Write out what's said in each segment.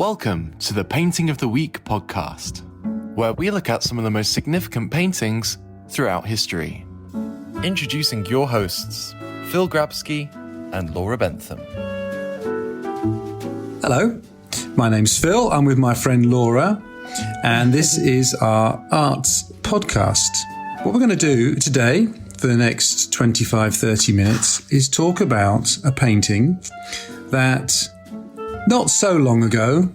Welcome to the Painting of the Week podcast, where we look at some of the most significant paintings throughout history. Introducing your hosts, Phil Grabsky and Laura Bentham. Hello, my name's Phil. I'm with my friend Laura, and this is our arts podcast. What we're going to do today for the next 25-30 minutes is talk about a painting that not so long ago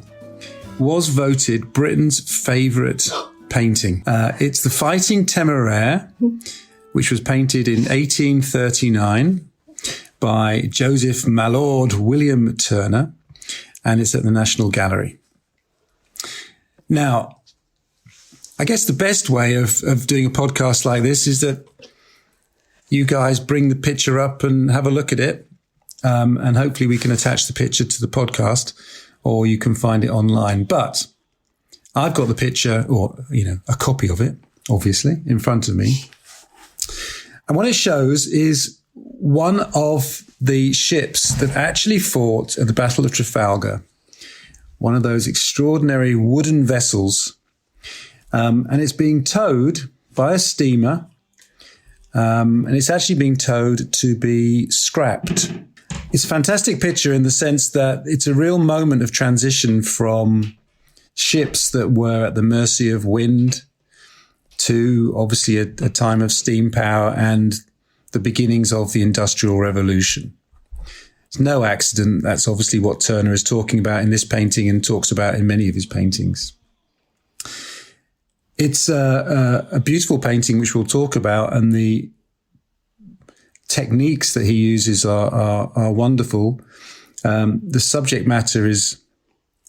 was voted Britain's favourite painting. It's the Fighting Temeraire, which was painted in 1839 by Joseph Mallord William Turner, and it's at the National Gallery. Now, I guess the best way of doing a podcast like this is that you guys bring the picture up and have a look at it. And hopefully we can attach the picture to the podcast, or you can find it online. But I've got the picture, or, a copy of it, obviously, in front of me. And what it shows is one of the ships that actually fought at the Battle of Trafalgar, one of those extraordinary wooden vessels. And it's being towed by a steamer. And it's actually being towed to be scrapped. It's a fantastic picture in the sense that it's a real moment of transition from ships that were at the mercy of wind to obviously a time of steam power and the beginnings of the Industrial Revolution. It's no accident. That's obviously what Turner is talking about in this painting and talks about in many of his paintings. It's a beautiful painting, which we'll talk about, and the techniques that he uses are wonderful. The subject matter is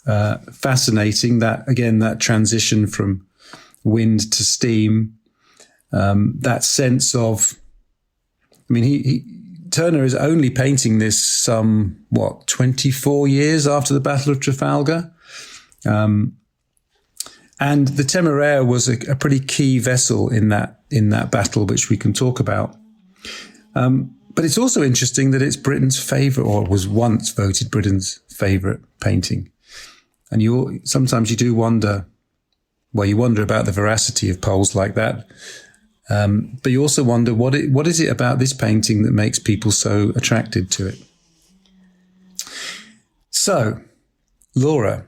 fascinating. That transition from wind to steam, that sense of, Turner is only painting this 24 years after the Battle of Trafalgar. And the Temeraire was a pretty key vessel in that battle, which we can talk about. But it's also interesting that it's Britain's favourite, or was once voted Britain's favourite painting. And sometimes you do wonder, you wonder about the veracity of polls like that. But you also wonder, what is it about this painting that makes people so attracted to it? So, Laura,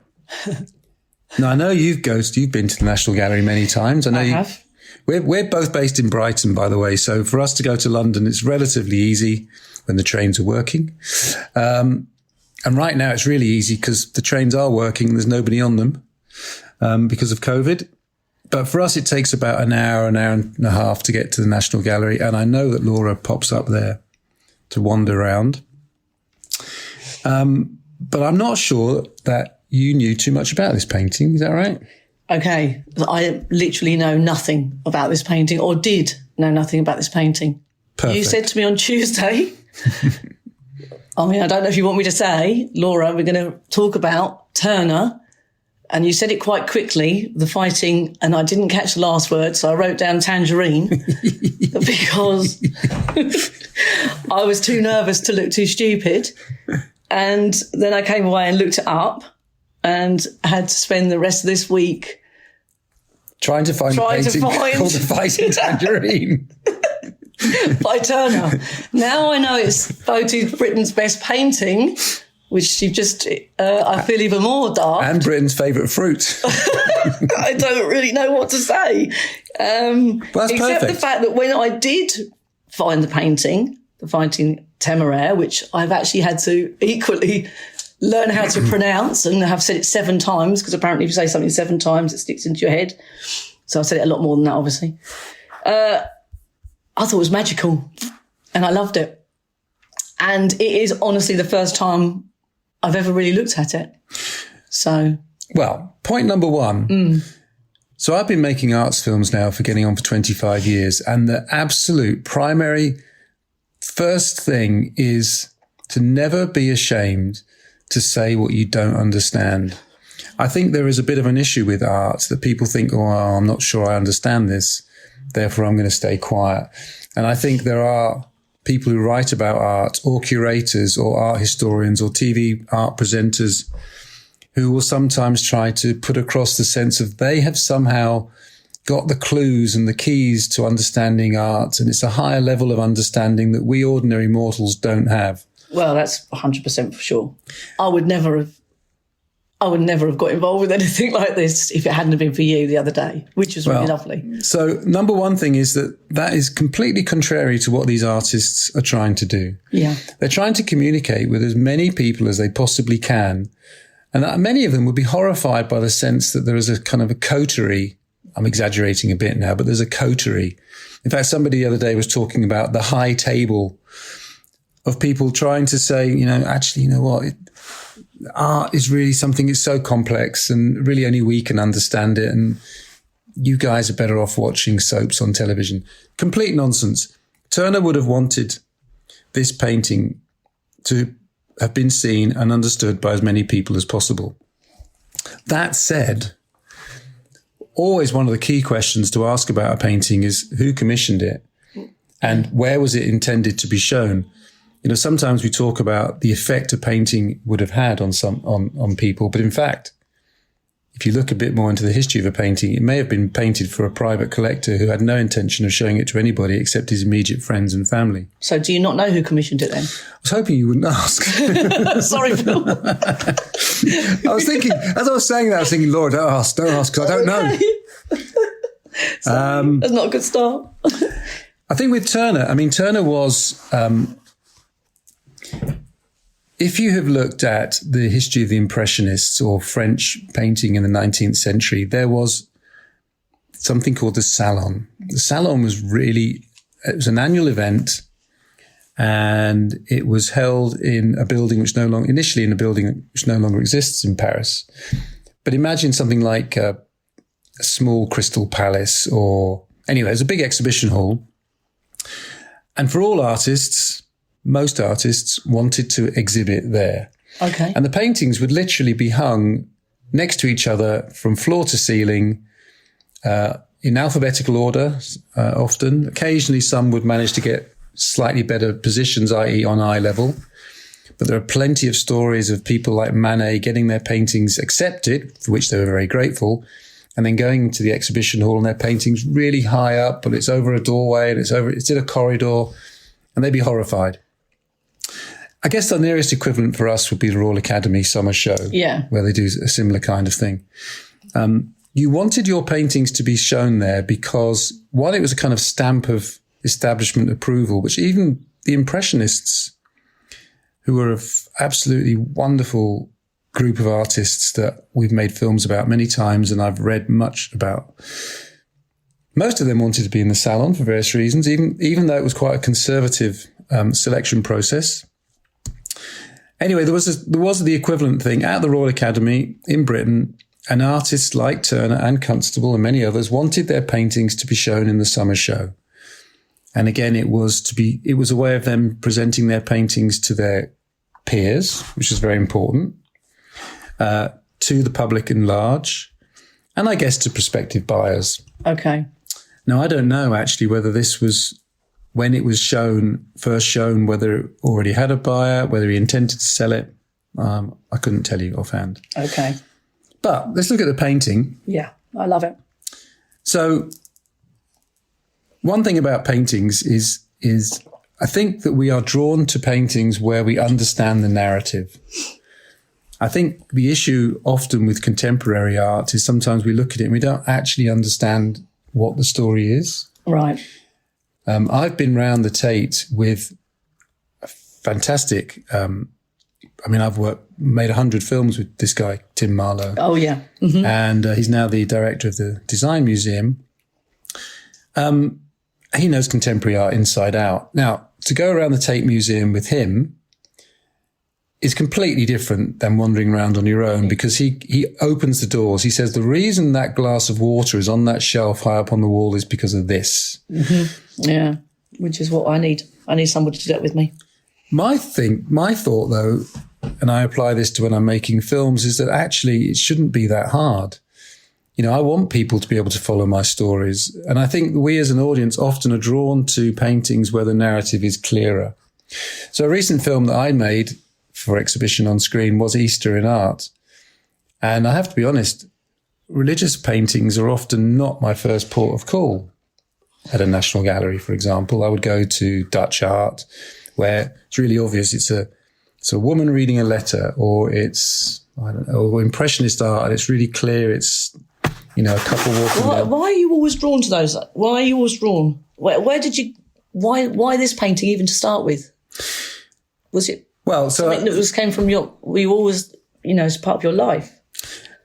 now I know you've been to the National Gallery many times. I have. We're both based in Brighton, by the way. So for us to go to London, it's relatively easy when the trains are working. And right now it's really easy because the trains are working and there's nobody on them because of COVID. But for us, it takes about an hour and a half to get to the National Gallery. And I know that Laura pops up there to wander around. But I'm not sure that you knew too much about this painting. Is that right? Okay, I literally know nothing about this painting, or did know nothing about this painting. Perfect. You said to me on Tuesday, I don't know if you want me to say, Laura, we're going to talk about Turner. And you said it quite quickly, the fighting, and I didn't catch the last word, so I wrote down tangerine because I was too nervous to look too stupid. And then I came away and looked it up and had to spend the rest of this week trying to find a painting called The Fighting Tangerine by Turner. Now I know it's voted Britain's best painting, which you just, I feel even more daft. And Britain's favourite fruit. I don't really know what to say. That's except perfect. The fact that when I did find the painting, The Fighting Temeraire, which I've actually had to equally learn how to pronounce, and have said it 7 times, because apparently if you say something 7 times, it sticks into your head. So I said it a lot more than that, obviously. I thought it was magical, and I loved it. And it is honestly the first time I've ever really looked at it. So. Well, point number 1. So I've been making arts films now for getting on for 25 years, and the absolute primary first thing is to never be ashamed to say what you don't understand. I think there is a bit of an issue with art that people think, I'm not sure I understand this, therefore I'm going to stay quiet. And I think there are people who write about art, or curators, or art historians, or TV art presenters who will sometimes try to put across the sense of they have somehow got the clues and the keys to understanding art, and it's a higher level of understanding that we ordinary mortals don't have. Well, that's 100% for sure. I would never have got involved with anything like this if it hadn't been for you the other day, which was really lovely. So number one thing is that is completely contrary to what these artists are trying to do. Yeah. They're trying to communicate with as many people as they possibly can. And many of them would be horrified by the sense that there is a kind of a coterie. I'm exaggerating a bit now, but there's a coterie. In fact, somebody the other day was talking about the high table of people trying to say, actually, you know what? Art is really something that's so complex and really only we can understand it. And you guys are better off watching soaps on television. Complete nonsense. Turner would have wanted this painting to have been seen and understood by as many people as possible. That said, always one of the key questions to ask about a painting is who commissioned it and where was it intended to be shown? Sometimes we talk about the effect a painting would have had on people, but in fact, if you look a bit more into the history of a painting, it may have been painted for a private collector who had no intention of showing it to anybody except his immediate friends and family. So do you not know who commissioned it then? I was hoping you wouldn't ask. Sorry, Phil. I was thinking, as I was saying that, I was thinking, Laura, don't ask, because I don't know. That's not a good start. I think with Turner, Turner was... if you have looked at the history of the Impressionists or French painting in the 19th century, there was something called the Salon. The Salon was it was an annual event, and it was held in a building initially in a building which no longer exists in Paris. But imagine something like a small crystal palace anyway, it was a big exhibition hall. And for all artists, most artists wanted to exhibit there. Okay. And the paintings would literally be hung next to each other from floor to ceiling, in alphabetical order, often. Occasionally, some would manage to get slightly better positions, i.e. on eye level. But there are plenty of stories of people like Manet getting their paintings accepted, for which they were very grateful, and then going to the exhibition hall and their paintings really high up, but it's over a doorway and it's in a corridor, and they'd be horrified. I guess the nearest equivalent for us would be the Royal Academy Summer Show, where they do a similar kind of thing. You wanted your paintings to be shown there because, one, it was a kind of stamp of establishment approval, which even the Impressionists, who were an absolutely wonderful group of artists that we've made films about many times and I've read much about, most of them wanted to be in the Salon for various reasons, even though it was quite a conservative selection process. Anyway, there was the equivalent thing at the Royal Academy in Britain, and artists like Turner and Constable and many others wanted their paintings to be shown in the summer show. And again, it was a way of them presenting their paintings to their peers, which is very important, to the public in large, and I guess to prospective buyers. Okay. Now, I don't know actually whether this was, when it was first shown, whether it already had a buyer, whether he intended to sell it. I couldn't tell you offhand. Okay. But let's look at the painting. Yeah, I love it. So one thing about paintings is I think that we are drawn to paintings where we understand the narrative. I think the issue often with contemporary art is sometimes we look at it and we don't actually understand what the story is. Right. I've been round the Tate with a fantastic, I've made 100 films with this guy, Tim Marlowe. Oh, yeah. Mm-hmm. And he's now the director of the Design Museum. He knows contemporary art inside out. Now, to go around the Tate Museum with him is completely different than wandering around on your own, because he opens the doors. He says, the reason that glass of water is on that shelf high up on the wall is because of this. Mm-hmm. Yeah, which is what I need. I need somebody to do that with me. My thought, though, and I apply this to when I'm making films, is that actually it shouldn't be that hard. I want people to be able to follow my stories. And I think we as an audience often are drawn to paintings where the narrative is clearer. So a recent film that I made for exhibition on screen was Easter in Art. And I have to be honest, religious paintings are often not my first port of call. At a National Gallery, for example, I would go to Dutch art, where it's really obvious it's a woman reading a letter, or it's, I don't know, or Impressionist art, and it's really clear it's, a couple walking down. Why are you always drawn to those? Why are you always drawn? Where did you, why this painting even to start with? Was it something that came from were you always, as part of your life?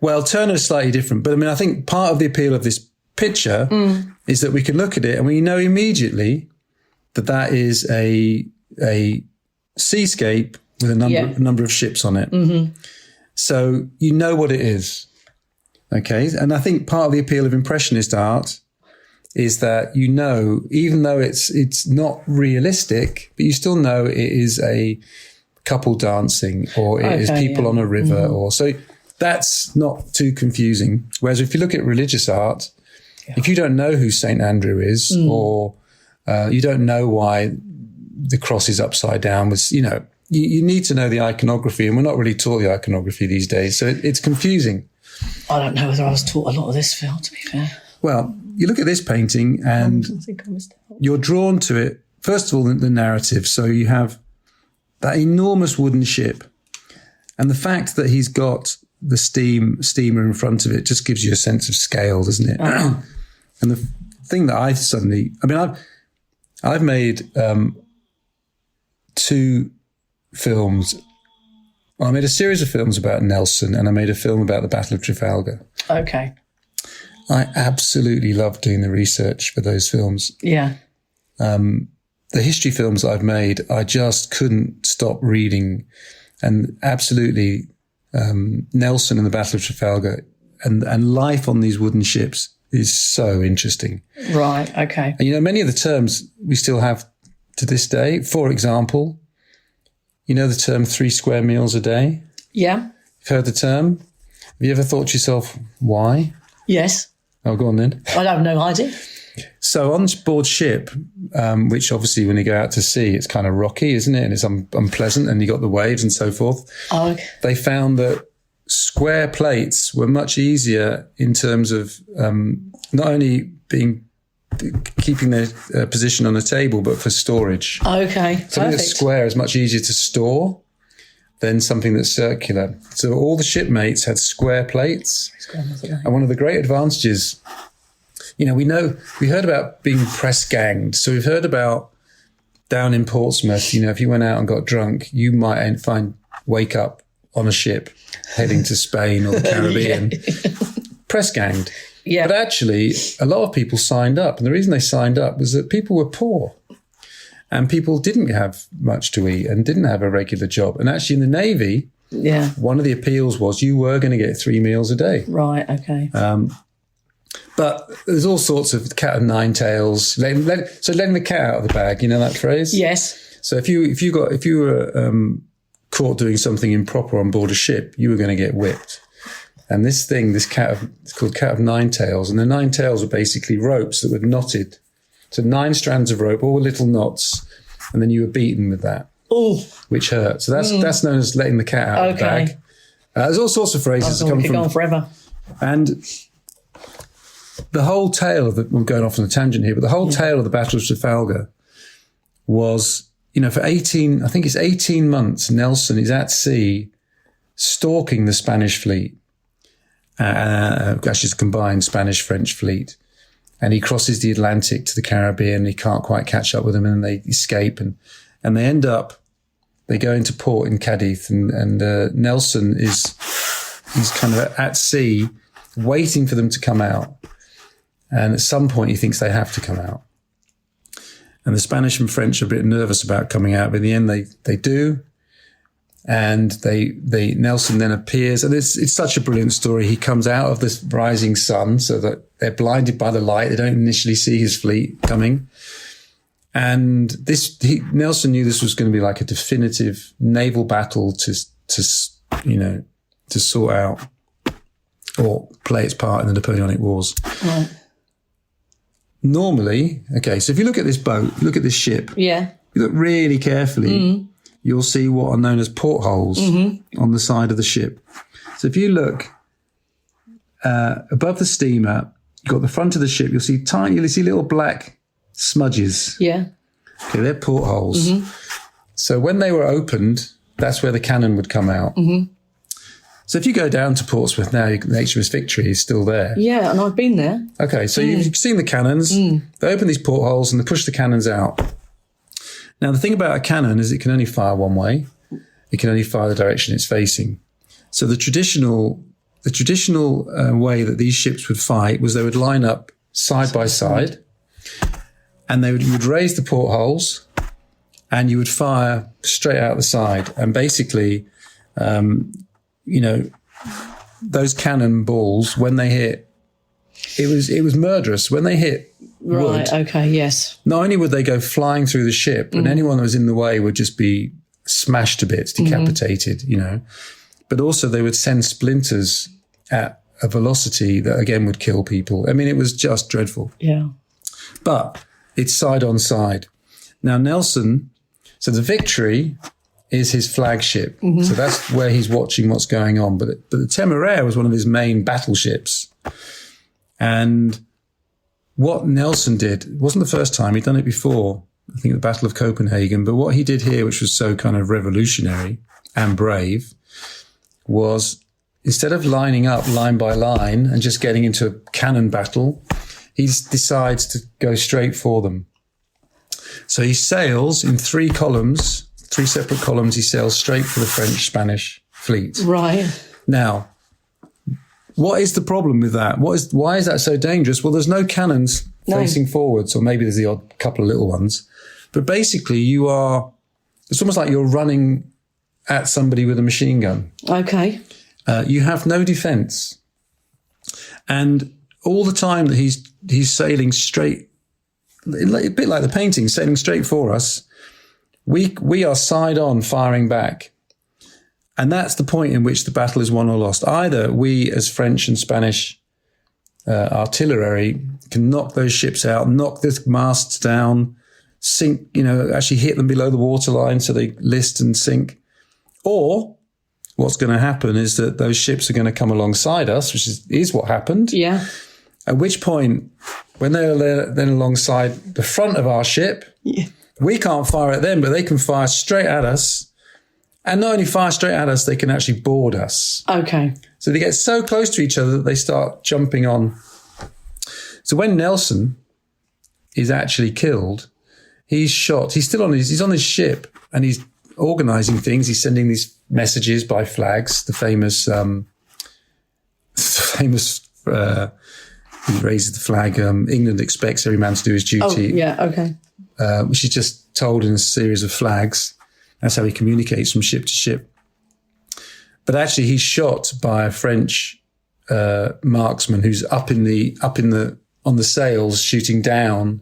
Well, Turner's slightly different, but I think part of the appeal of this picture is that we can look at it and we know immediately that is a seascape with a number of ships on it. Mm-hmm. So you know what it is. Okay. And I think part of the appeal of Impressionist art is that, even though it's not realistic, but you still know it is a couple dancing, or it is people on a river, or so that's not too confusing. Whereas if you look at religious art, if you don't know who St. Andrew is, or you don't know why the cross is upside down, you need to know the iconography, and we're not really taught the iconography these days. So it's confusing. I don't know whether I was taught a lot of this, Phil, to be fair. Well, you look at this painting and you're drawn to it. First of all, the narrative. So you have that enormous wooden ship, and the fact that he's got the steamer in front of it just gives you a sense of scale, doesn't it? Uh-huh. And the thing that I've made 2 films. I made a series of films about Nelson, and I made a film about the Battle of Trafalgar. Okay. I absolutely loved doing the research for those films. Yeah. The history films I've made, I just couldn't stop reading, and absolutely Nelson and the Battle of Trafalgar and life on these wooden ships is so interesting. Right, okay. And, many of the terms we still have to this day. For example, the term 3 square meals a day? Yeah. You've heard the term? Have you ever thought to yourself, why? Yes. Oh, go on then. I have no idea. So on board ship, which obviously when you go out to sea, it's kind of rocky, isn't it? And it's unpleasant, and you got the waves and so forth. Oh, okay. They found that square plates were much easier in terms of not only keeping their position on the table, but for storage. Okay, something that's square is much easier to store than something that's circular. So all the shipmates had square plates. And one of the great advantages, we heard about being press ganged. So we've heard about down in Portsmouth, if you went out and got drunk, you might wake up on a ship heading to Spain or the Caribbean, press ganged. Yeah. But actually, a lot of people signed up. And the reason they signed up was that people were poor and people didn't have much to eat and didn't have a regular job. And actually in the Navy, one of the appeals was you were going to get 3 meals a day. Right, okay. But there's all sorts of cat of 9 tails. Letting the cat out of the bag, you know that phrase? Yes. So if you were caught doing something improper on board a ship, you were going to get whipped. And this it's called cat of 9 tails. And the 9 tails were basically ropes that were knotted. So 9 strands of rope, all little knots. And then you were beaten with that. Ooh. Which hurt. So that's known as letting the cat out of the bag. There's all sorts of phrases that come from. Going forever. And the whole tale I'm going off on a tangent here, but the whole tale of the Battle of Trafalgar was, for 18 months, Nelson is at sea stalking the Spanish fleet. Actually, it's combined Spanish-French fleet. And he crosses the Atlantic to the Caribbean. And he can't quite catch up with them, and they escape. And they go into port in Cadiz. And Nelson he's kind of at sea waiting for them to come out. And at some point, he thinks they have to come out. And the Spanish and French are a bit nervous about coming out, but in the end, they do. And Nelson then appears, and it's such a brilliant story. He comes out of this rising sun so that they're blinded by the light. They don't initially see his fleet coming. And Nelson knew this was going to be like a definitive naval battle to sort out or play its part in the Napoleonic Wars. Right. Normally, so if you look at this boat, look at this ship. Yeah. You look really carefully. You'll see what are known as portholes on the side of the ship. So if you look above the steamer, you've got the front of the ship. You'll see little black smudges. Yeah. Okay, they're portholes. So when they were opened, that's where the cannon would come out. So if you go down to Portsmouth now, the HMS Victory is still there. Yeah, and I've been there. Okay, so you've seen the cannons. They open these portholes and they push the cannons out. Now, the thing about a cannon is it can only fire one way. It can only fire the direction it's facing. So the traditional way that these ships would fight was they would line up side by side, and you would raise the portholes, and you would fire straight out the side. And basically, those cannon balls, when they hit, it was murderous. When they hit wood, Right, okay, yes. not only would they go flying through the ship, and anyone that was in the way would just be smashed to bits, decapitated, but also they would send splinters at a velocity that again would kill people. I mean, it was just dreadful. Yeah. But it's side on side. Now, Nelson, so the Victory is his flagship. So that's where he's watching what's going on. But the Temeraire was one of his main battleships. And what Nelson did, it wasn't the first time, he'd done it before, I think the Battle of Copenhagen. But what he did here, which was so kind of revolutionary and brave, was instead of lining up line by line and just getting into a cannon battle, he decides to go straight for them. So he sails in three separate columns. He sails straight for the French-Spanish fleet. Right. Now, what is the problem with that? Why is that so dangerous? Well, there's no cannons facing forwards, or maybe there's the odd couple of little ones. But basically, it's almost like you're running at somebody with a machine gun. Okay. You have no defense. And all the time that he's sailing straight, a bit like the painting, sailing straight for us, we are side on firing back. And that's the point in which the battle is won or lost. Either we as French and Spanish artillery can knock those ships out, knock the masts down, sink, actually hit them below the waterline so they list and sink. Or what's going to happen is that those ships are going to come alongside us, which is what happened. Yeah. At which point, when they're then alongside the front of our ship, we can't fire at them, but they can fire straight at us. And not only fire straight at us, they can actually board us. Okay. So they get so close to each other that they start jumping on. So when Nelson is actually killed, he's shot. He's still he's on his ship, and he's organizing things. He's sending these messages by flags. The famous, he raises the flag. England expects every man to do his duty. Oh, yeah, okay. Which is just told in a series of flags. That's how he communicates from ship to ship. But actually, he's shot by a French marksman who's up on the sails, shooting down,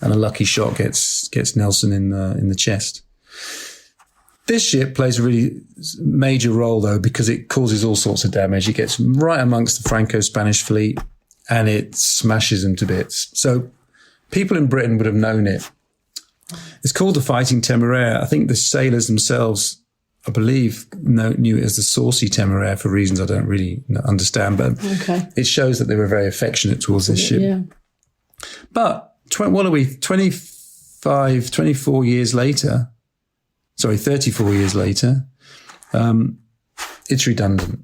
and a lucky shot gets Nelson in the chest. This ship plays a really major role, though, because it causes all sorts of damage. It gets right amongst the Franco-Spanish fleet, and it smashes them to bits. So people in Britain would have known it. It's called the Fighting Temeraire. I think the sailors themselves, I believe, knew it as the Saucy Temeraire for reasons I don't really understand. But It shows that they were very affectionate towards this ship. Yeah. But what are we, 34 years later, it's redundant.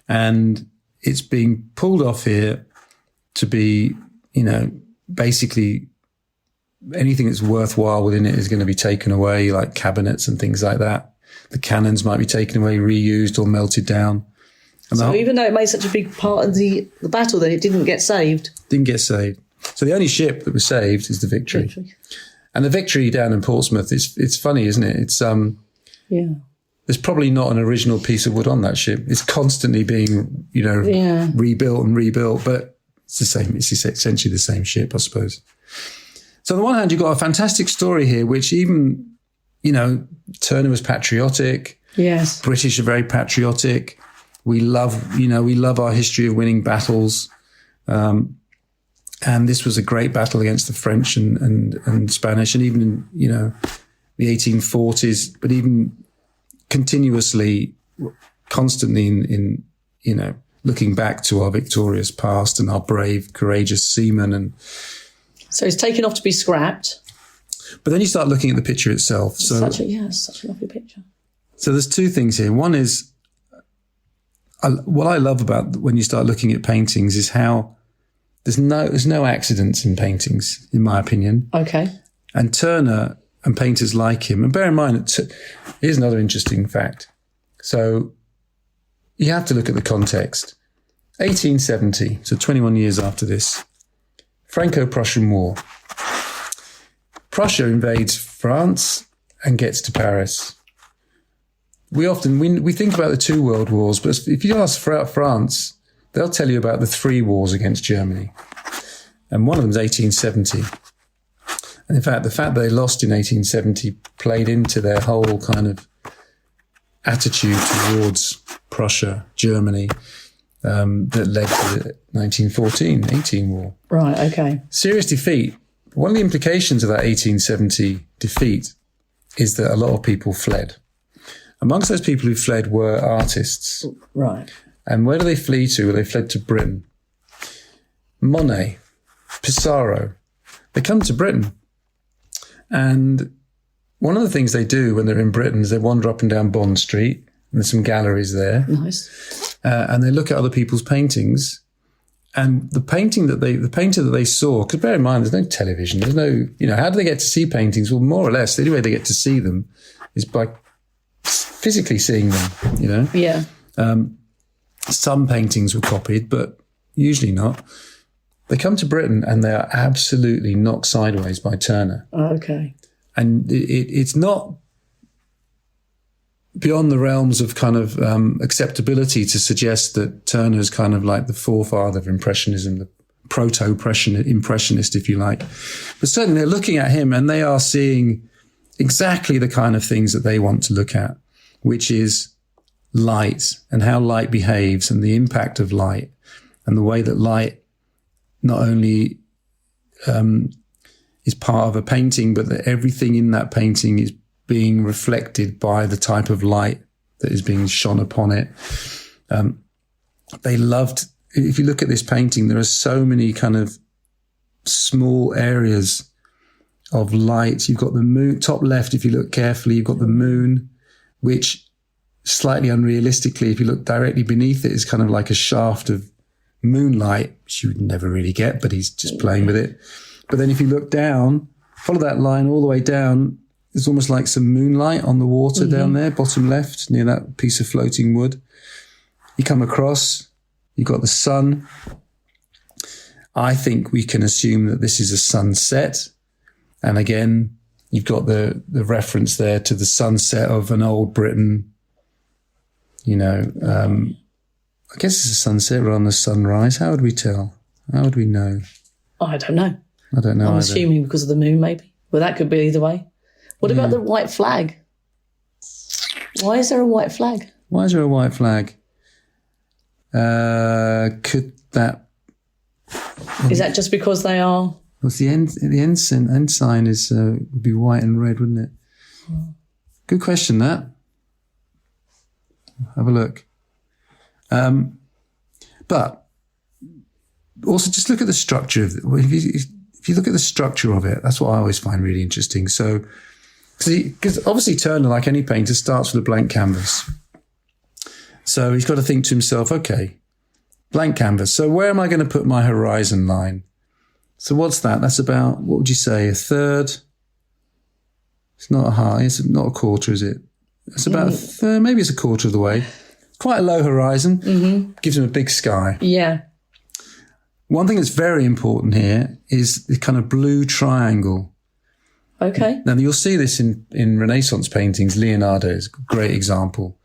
And it's being pulled off here to be, basically anything that's worthwhile within it is going to be taken away, like cabinets and things like that. The cannons might be taken away, reused, or melted down. And so even though it made such a big part of the battle, then it didn't get saved? Didn't get saved. So the only ship that was saved is the Victory. And the Victory down in Portsmouth, it's funny, isn't it? It's there's probably not an original piece of wood on that ship. It's constantly being, rebuilt and rebuilt, but it's the same. It's essentially the same ship, I suppose. So on the one hand, you've got a fantastic story here, which even, Turner was patriotic. Yes. British are very patriotic. We love our history of winning battles. And this was a great battle against the French and Spanish, and even in, the 1840s, but even continuously, constantly in looking back to our victorious past and our brave, courageous seamen. And so it's taken off to be scrapped. but then you start looking at the picture itself. So Such a lovely picture. So there's two things here. One is, what I love about when you start looking at paintings is how there's no accidents in paintings, in my opinion. Okay. And Turner and painters like him, and bear in mind, here's another interesting fact. So you have to look at the context. 1870, so 21 years after this, Franco-Prussian War. Prussia invades France and gets to Paris. We think about the two world wars, but if you ask France, they'll tell you about the three wars against Germany. And one of them is 1870. And in fact, the fact they lost in 1870 played into their whole kind of attitude towards Prussia, Germany, that led to the 1914-18 war. Right, okay. Serious defeat. One of the implications of that 1870 defeat is that a lot of people fled. Amongst those people who fled were artists. Right. And where do they flee to? Well, they fled to Britain. Monet, Pissarro, they come to Britain. And one of the things they do when they're in Britain is they wander up and down Bond Street, and there's some galleries there. Nice. And they look at other people's paintings. And the painter that they saw, because bear in mind, there's no television, there's no, how do they get to see paintings? Well, more or less, the only way they get to see them is by physically seeing them, Yeah. Some paintings were copied, but usually not. They come to Britain and they are absolutely knocked sideways by Turner. Okay. And it's not beyond the realms of kind of acceptability to suggest that Turner's kind of like the forefather of Impressionism, the proto-Impressionist, if you like. But certainly they're looking at him and they are seeing exactly the kind of things that they want to look at, which is light and how light behaves and the impact of light and the way that light not only is part of a painting, but that everything in that painting is being reflected by the type of light that is being shone upon it. They loved, if you look at this painting, there are so many kind of small areas of light. You've got the moon, top left, if you look carefully, you've got the moon, which slightly unrealistically, if you look directly beneath it, is kind of like a shaft of moonlight, which you would never really get, but he's just playing with it. But then if you look down, follow that line all the way down, there's almost like some moonlight on the water down there, bottom left, near that piece of floating wood. You come across, you've got the sun. I think we can assume that this is a sunset. And again, you've got the reference there to the sunset of an old Britain. I guess it's a sunset rather than a sunrise. How would we tell? How would we know? I don't know. I don't know. I'm assuming because of the moon, maybe. Well, that could be either way. What about the white flag? Why is there a white flag? Why is there a white flag? Could that... Is that just because they are... Well, the ensign is would be white and red, wouldn't it? Good question, that. Have a look. But also just look at the structure of it. If you look at the structure of it, that's what I always find really interesting. So, because obviously Turner, like any painter, starts with a blank canvas. So he's got to think to himself, okay, blank canvas. So where am I going to put my horizon line? So what's that? That's about, what would you say, a third? It's not a half, it's not a quarter, is it? It's about a third, maybe it's a quarter of the way. Quite a low horizon, gives him a big sky. Yeah. One thing that's very important here is the kind of blue triangle. Okay. Now, you'll see this in Renaissance paintings. Leonardo is a great example.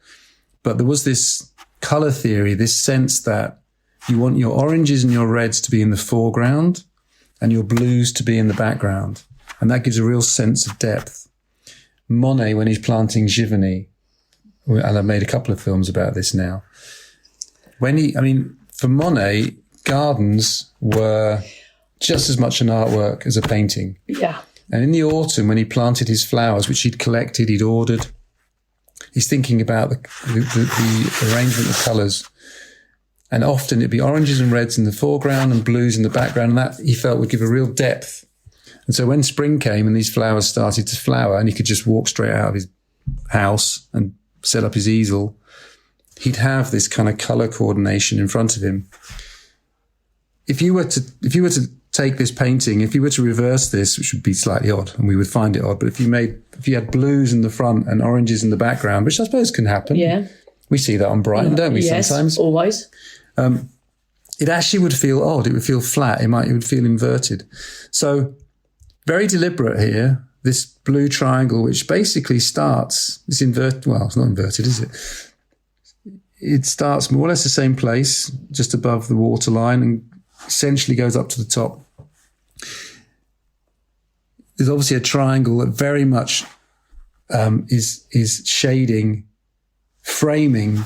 But there was this colour theory, this sense that you want your oranges and your reds to be in the foreground and your blues to be in the background. And that gives a real sense of depth. Monet, when he's planting Giverny, and I've made a couple of films about this now. For Monet, gardens were just as much an artwork as a painting. Yeah. And in the autumn, when he planted his flowers, which he'd collected, he'd ordered, he's thinking about the arrangement of colours. And often it'd be oranges and reds in the foreground and blues in the background. And that he felt would give a real depth. And so when spring came and these flowers started to flower and he could just walk straight out of his house and set up his easel, he'd have this kind of color coordination in front of him. If you were to take this painting, if you were to reverse this, which would be slightly odd and we would find it odd, but if you had blues in the front and oranges in the background, which I suppose can happen. Yeah. We see that on Brighton, don't we? Yes, sometimes. Always. It actually would feel odd. It would feel flat. It would feel inverted. So very deliberate here, this blue triangle, which basically starts, it's not inverted, is it? It starts more or less the same place, just above the waterline, and essentially goes up to the top. There's obviously a triangle that very much is shading, framing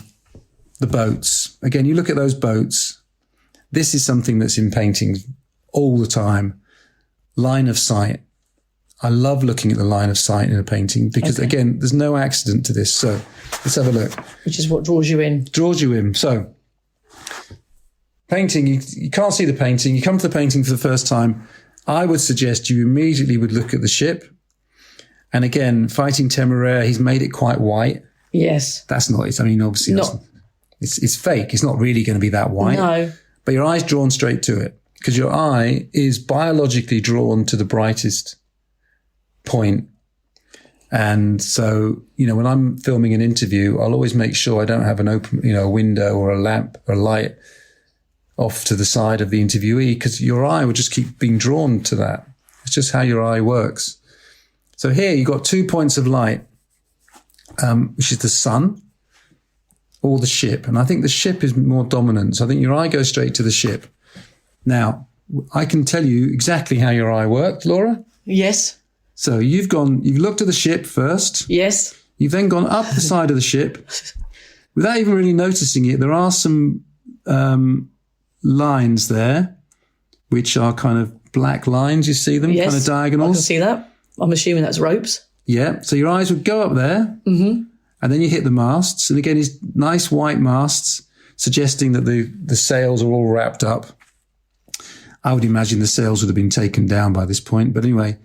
the boats. Again, you look at those boats. This is something that's in paintings all the time. Line of sight. I love looking at the line of sight in a painting because, again, there's no accident to this. So let's have a look. Which is what draws you in. Draws you in. So painting, you can't see the painting. You come to the painting for the first time. I would suggest you immediately would look at the ship. And again, fighting Temeraire, he's made it quite white. Yes. That's not it. I mean, obviously, it's fake. It's not really going to be that white. No. But your eye's drawn straight to it because your eye is biologically drawn to the brightest point. And so, when I'm filming an interview, I'll always make sure I don't have an open, a window or a lamp or a light off to the side of the interviewee because your eye will just keep being drawn to that. It's just how your eye works. So here you've got 2 points of light, which is the sun or the ship. And I think the ship is more dominant. So I think your eye goes straight to the ship. Now, I can tell you exactly how your eye worked, Laura. Yes. So you've looked at the ship first. Yes. You've then gone up the side of the ship. Without even really noticing it, there are some lines there, which are kind of black lines. You see them, Yes. kind of diagonals. I can see that. I'm assuming that's ropes. Yeah. So your eyes would go up there, and then you hit the masts. And again, these nice white masts, suggesting that the sails are all wrapped up. I would imagine the sails would have been taken down by this point. But anyway,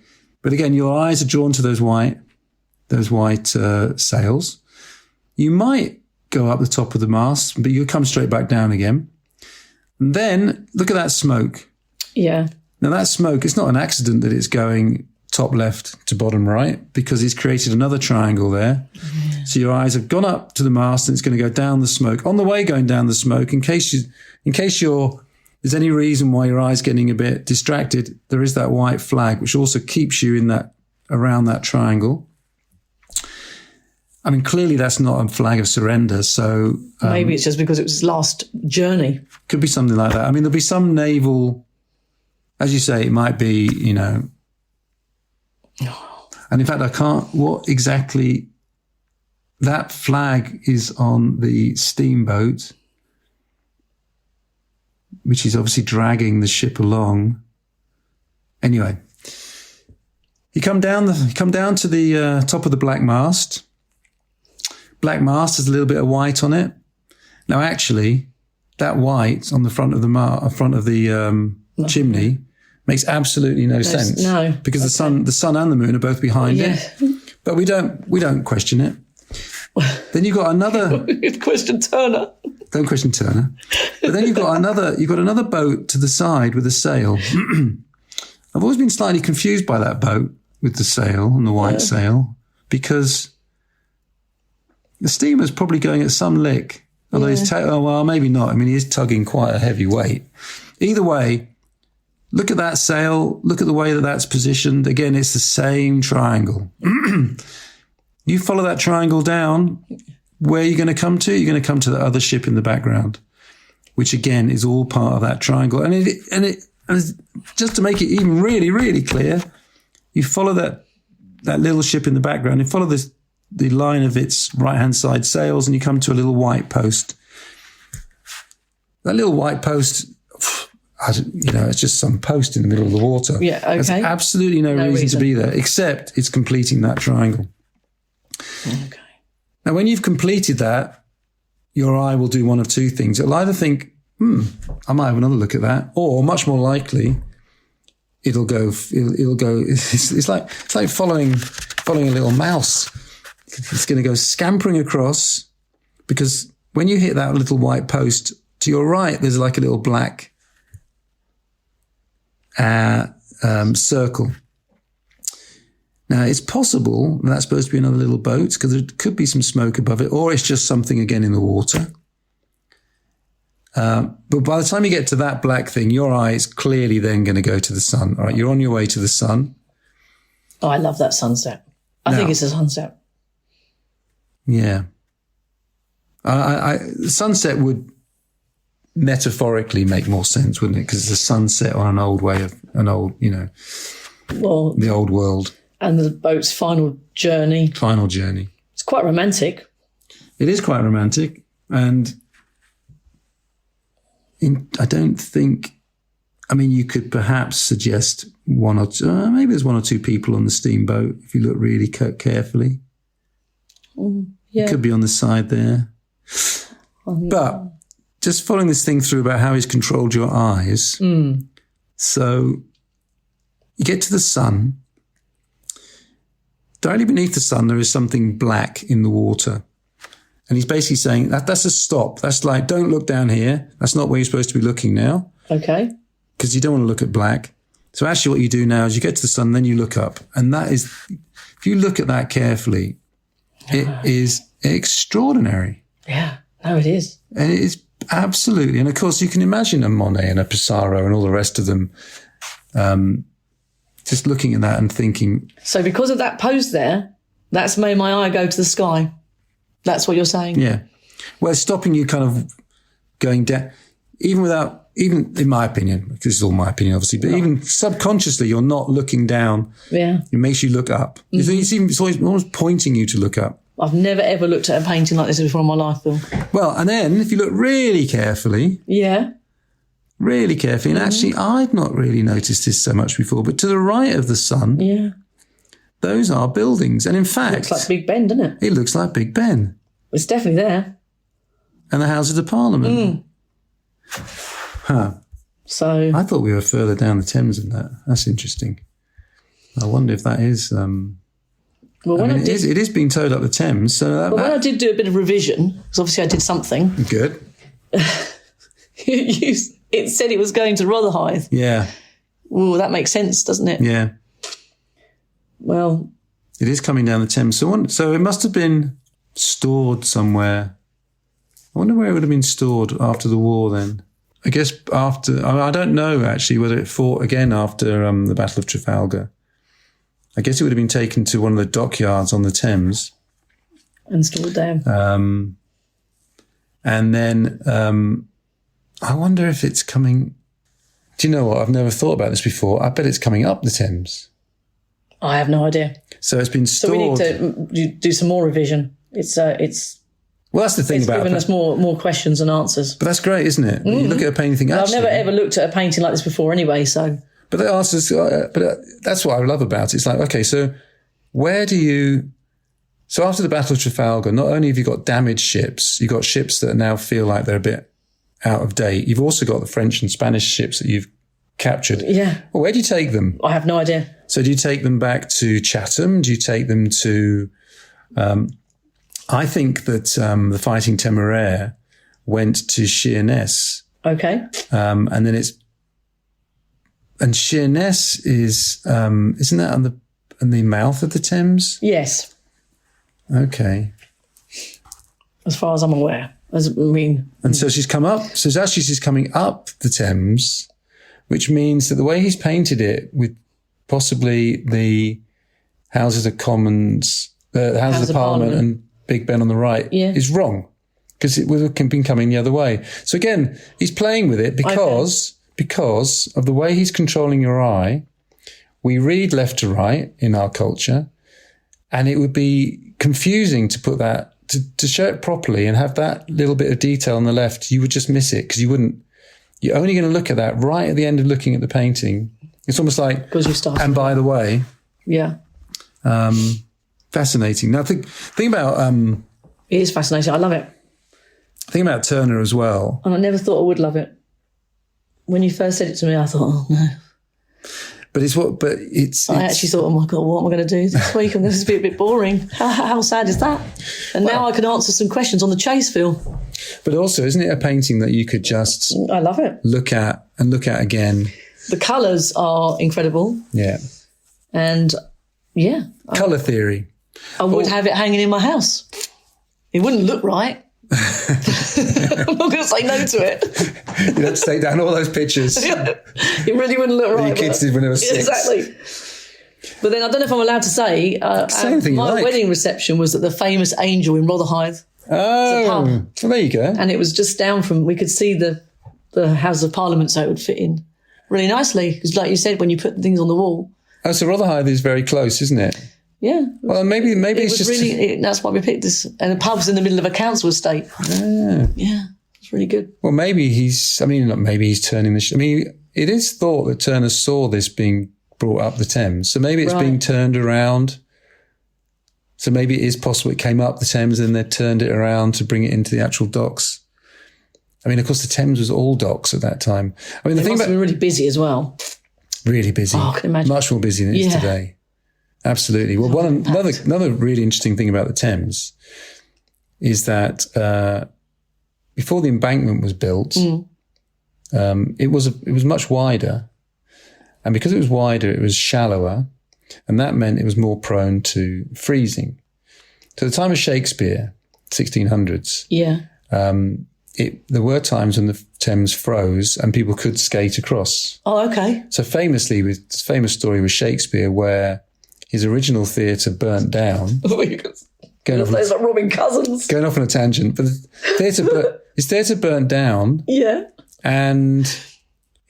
again, your eyes are drawn to those white sails. You might go up the top of the mast, but you'll come straight back down again. And then look at that smoke. Yeah. Now that smoke, it's not an accident that it's going top left to bottom right because he's created another triangle there. Yeah. So your eyes have gone up to the mast and it's going to go down the smoke. On the way going down the smoke, in case there's any reason why your eye's getting a bit distracted, there is that white flag, which also keeps you around that triangle. I mean, clearly that's not a flag of surrender. So maybe it's just because it was his last journey. Could be something like that. I mean, there'll be some naval, as you say, it might be, and in fact, what exactly, that flag is on the steamboat, which is obviously dragging the ship along. Anyway, you come down to the top of the black mast. Black mast has a little bit of white on it. Now, actually, that white on the front of the chimney makes absolutely no sense. No, because the sun and the moon are both behind it. But we don't question it. Then you've got another. Question Turner. Don't question Turner. But then you've got another boat to the side with a sail. I've always been slightly confused by that boat with the sail and the white sail because the steamer's probably going at some lick. Although he's maybe not. I mean, he is tugging quite a heavy weight. Either way, look at that sail. Look at the way that that's positioned. Again, it's the same triangle. You follow that triangle down, where are you going to come to? You're going to come to the other ship in the background, which again is all part of that triangle. And just to make it even really, really clear, you follow that little ship in the background. You follow the line of its right-hand side sails, and you come to a little white post. That little white post, it's just some post in the middle of the water. Yeah, okay. There's absolutely no reason to be there, except it's completing that triangle. Okay. Now, when you've completed that, your eye will do one of two things. It'll either think, I might have another look at that. Or much more likely, it'll go. It's like following a little mouse. It's going to go scampering across, because when you hit that little white post to your right, there's like a little black circle. Now, it's possible that's supposed to be another little boat, because there could be some smoke above it, or it's just something again in the water. But by the time you get to that black thing, your eye is clearly then going to go to the sun. All right, you're on your way to the sun. Oh, I love that sunset. I think it's a sunset. Yeah. The sunset would metaphorically make more sense, wouldn't it? Because it's a sunset on the old, the old world. And the boat's final journey. It's quite romantic. It is quite romantic. And I don't think, you could perhaps suggest one or two, maybe there's one or two people on the steamboat if you look really carefully. Yeah. It could be on the side there. But just following this thing through about how he's controlled your eyes. So you get to the sun. Directly beneath the sun, there is something black in the water. And he's basically saying that's a stop. That's like, don't look down here. That's not where you're supposed to be looking now. Okay. Because you don't want to look at black. So actually what you do now is you get to the sun, then you look up. And that is, if you look at that carefully, it is extraordinary. Yeah, no, it is. And it is absolutely. And of course, you can imagine a Monet and a Pissarro and all the rest of them just looking at that and thinking. So because of that pose there, that's made my eye go to the sky. That's what you're saying? Yeah. Well, it's stopping you kind of going down, even in my opinion, because this is all my opinion, obviously, but even subconsciously, you're not looking down. Yeah. It makes you look up. Mm-hmm. It's almost pointing you to look up. I've never, ever looked at a painting like this before in my life, Bill. Well, and then if you look really carefully. Yeah. Really carefully. And actually, I'd not really noticed this so much before, but to the right of the sun. Yeah. Those are buildings. And in fact... It looks like Big Ben, doesn't it? It looks like Big Ben. It's definitely there. And the Houses of Parliament. Huh. So... I thought we were further down the Thames than that. That's interesting. I wonder if that is... it is being towed up the Thames. So when I did do a bit of revision, because obviously I did something... Good. It said it was going to Rotherhithe. Yeah. Well, that makes sense, doesn't it? Yeah. Well, it is coming down the Thames. So it must have been stored somewhere. I wonder where it would have been stored after the war then. I guess after, I don't know actually whether it fought again after the Battle of Trafalgar. I guess it would have been taken to one of the dockyards on the Thames. And stored there. And then I wonder if it's coming. Do you know what? I've never thought about this before. I bet it's coming up the Thames. I have no idea. So it's been stored. So we need to do some more revision. It's well, that's the thing about it. It's given us more questions and answers. But that's great, isn't it? You look at a painting, think, I've never ever looked at a painting like this before anyway, so. But that answers, that's what I love about it. It's like, okay, so so after the Battle of Trafalgar, not only have you got damaged ships, you've got ships that now feel like they're a bit out of date. You've also got the French and Spanish ships that you've captured. Yeah. Well, where do you take them? I have no idea. So do you take them back to Chatham? Do you take them to, I think that the Fighting Temeraire went to Sheerness. Okay. And then and Sheerness is, isn't that on the mouth of the Thames? Yes. Okay. As far as I'm aware. And so she's come up. So actually she's coming up the Thames, which means that the way he's painted it with possibly the Houses of Commons, the Houses of Parliament and Big Ben on the right is wrong, because it would have been coming the other way. So again, he's playing with it because of the way he's controlling your eye. We read left to right in our culture, and it would be confusing to put that, to show it properly and have that little bit of detail on the left. You would just miss it because you're only going to look at that right at the end of looking at the painting. It's almost like, because you start. And by the way, fascinating. Now think about, it is fascinating. I love it. thing about Turner as well. And I never thought I would love it. When you first said it to me, I thought, oh no. But I actually thought, oh my God, what am I going to do this week? I'm going to be a bit boring. How sad is that? And now I can answer some questions on the chase, Phil. But also, isn't it a painting that you could just I love it. look at again? The colours are incredible. Yeah. And yeah. Colour theory. I would have it hanging in my house. It wouldn't look right. I'm not going to say no to it. You'd have to take down all those pictures. It really wouldn't look right. Your kids did when they were 6. Exactly. But then I don't know if I'm allowed to say, my wedding reception was at the famous Angel in Rotherhithe. Oh, well, there you go. And it was just down from, we could see the House of Parliament, so it would fit in really nicely. Because like you said, when you put things on the wall. Oh, so Rotherhithe is very close, isn't it? Yeah. Well, maybe it's just... that's why we picked this. And the pub's in the middle of a council estate. Yeah. It's really good. Well, maybe he's turning the... it is thought that Turner saw this being brought up the Thames. So maybe it's being turned around. So maybe it is possible it came up the Thames and they turned it around to bring it into the actual docks. I mean, of course, the Thames was all docks at that time. I mean, the thing must have been really busy as well. Really busy. Oh, I can imagine. Much more busy than it is today. Absolutely. Well, another really interesting thing about the Thames is that before the embankment was built, it was much wider, and because it was wider, it was shallower, and that meant it was more prone to freezing. So at the time of Shakespeare, 1600s, there were times when the Thames froze and people could skate across. Oh, okay. So famous story with Shakespeare where his original theatre burnt down. Going off like Robin Cousins. Going off on a tangent, but his theatre burnt down. Yeah. And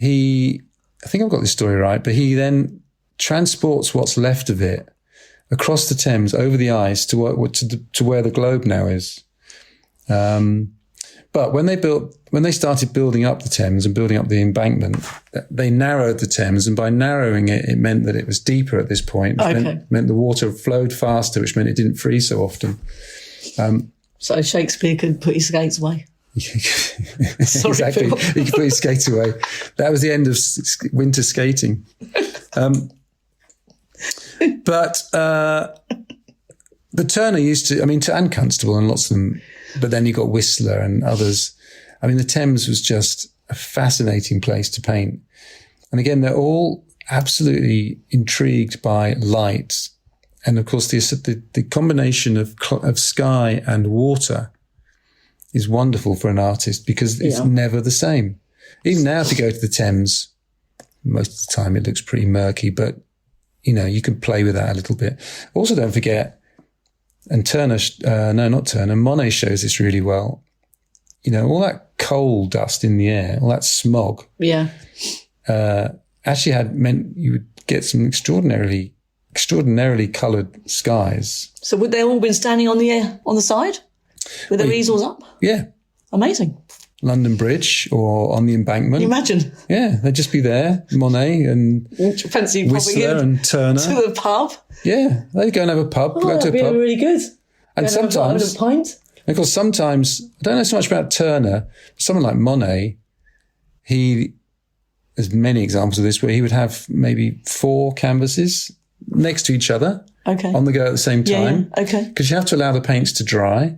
I think I've got this story right, but he then transports what's left of it across the Thames over the ice to where the Globe now is. But when they started building up the Thames and building up the embankment, they narrowed the Thames, and by narrowing it, it meant that it was deeper at this point, which meant the water flowed faster, which meant it didn't freeze so often. So Shakespeare could put his skates away. Exactly. He could put his skates away. That was the end of winter skating. But Turner used to, and Constable and lots of them, but then you got Whistler and others. I mean, the Thames was just a fascinating place to paint. And again, they're all absolutely intrigued by light. And of course, the combination of sky and water is wonderful for an artist because it's never the same. Even now, if you go to the Thames, most of the time it looks pretty murky, but, you can play with that a little bit. Also, don't forget, and Monet shows this really well. All that coal dust in the air, all that smog. Yeah. Actually meant you would get some extraordinarily coloured skies. So would they all been standing on the side with their easels up? Yeah. Amazing. London Bridge or on the embankment. Can you imagine? Yeah, they'd just be there, Monet and Whistler and Turner. To the pub. Yeah, they'd go and have a pub. Oh, that'd be really good. And sometimes, a pint. Of course, sometimes, I don't know so much about Turner, but someone like Monet, there's many examples of this where he would have maybe 4 canvases next to each other on the go at the same time. Yeah, okay. Because you have to allow the paints to dry.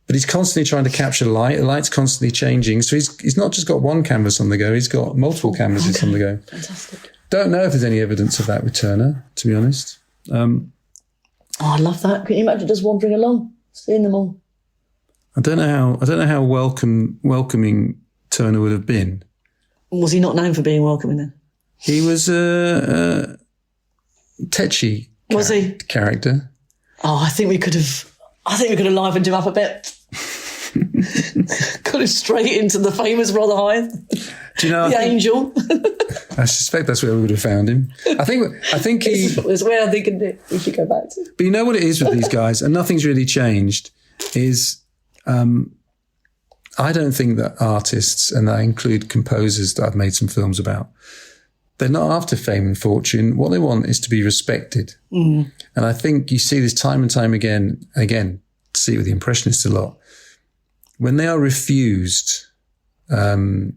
But he's constantly trying to capture light. The light's constantly changing. So he's not just got one canvas on the go. He's got multiple canvases on the go. Fantastic. Don't know if there's any evidence of that with Turner, to be honest. I love that. Can you imagine just wandering along, seeing them all? I don't know how welcoming Turner would have been. Was he not known for being welcoming then? He was a tetchy character. Oh, I think we could have livened him up a bit. Got him straight into the famous Rotherhithe. Do you know the Angel? I suspect that's where we would have found him. I think it's where I think we should go back to. But you know what it is with these guys, and nothing's really changed, is I don't think that artists, and I include composers that I've made some films about, they're not after fame and fortune. What they want is to be respected. Mm. And I think you see this time and time again, see it with the Impressionists a lot. when they are refused by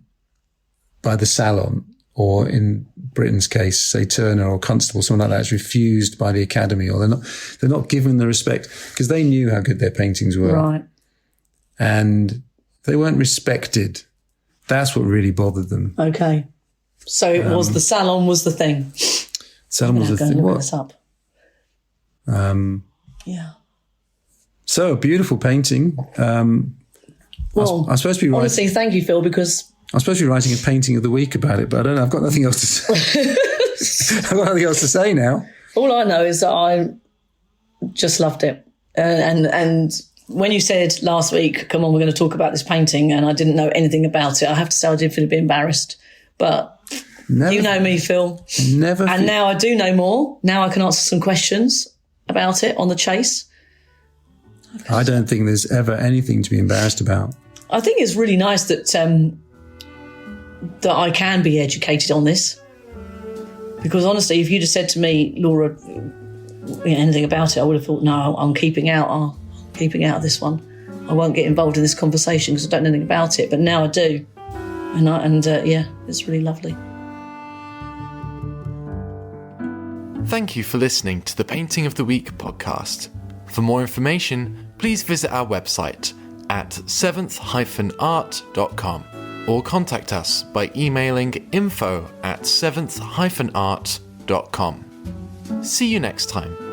the Salon, or in Britain's case, say Turner or Constable, someone like that is refused by the Academy, or they're not given the respect, because they knew how good their paintings were. Right. And they weren't respected. That's what really bothered them. Okay. So it was the Salon was the thing. Salon was the thing. Look this up. Yeah. So a beautiful painting. Well, I'm supposed to be writing. honestly, thank you, Phil, because I'm supposed to be writing a painting of the week about it, but I don't know. I've got nothing else to say. I've got nothing else to say now. all I know is that I just loved it. And when you said last week, come on, we're going to talk about this painting, and I didn't know anything about it, I have to say I did feel a bit embarrassed. But you know me, Phil. And now I do know more. Now I can answer some questions about it on the chase. I don't think there's ever anything to be embarrassed about. I think it's really nice that that I can be educated on this. Because honestly, if you'd have said to me, Laura, anything about it, I would have thought, no, I'm keeping out of this one. I won't get involved in this conversation because I don't know anything about it. But now I do. And it's really lovely. Thank you for listening to the Painting of the Week podcast. For more information, please visit our website at seventh-art.com or contact us by emailing info@seventh-art.com. See you next time.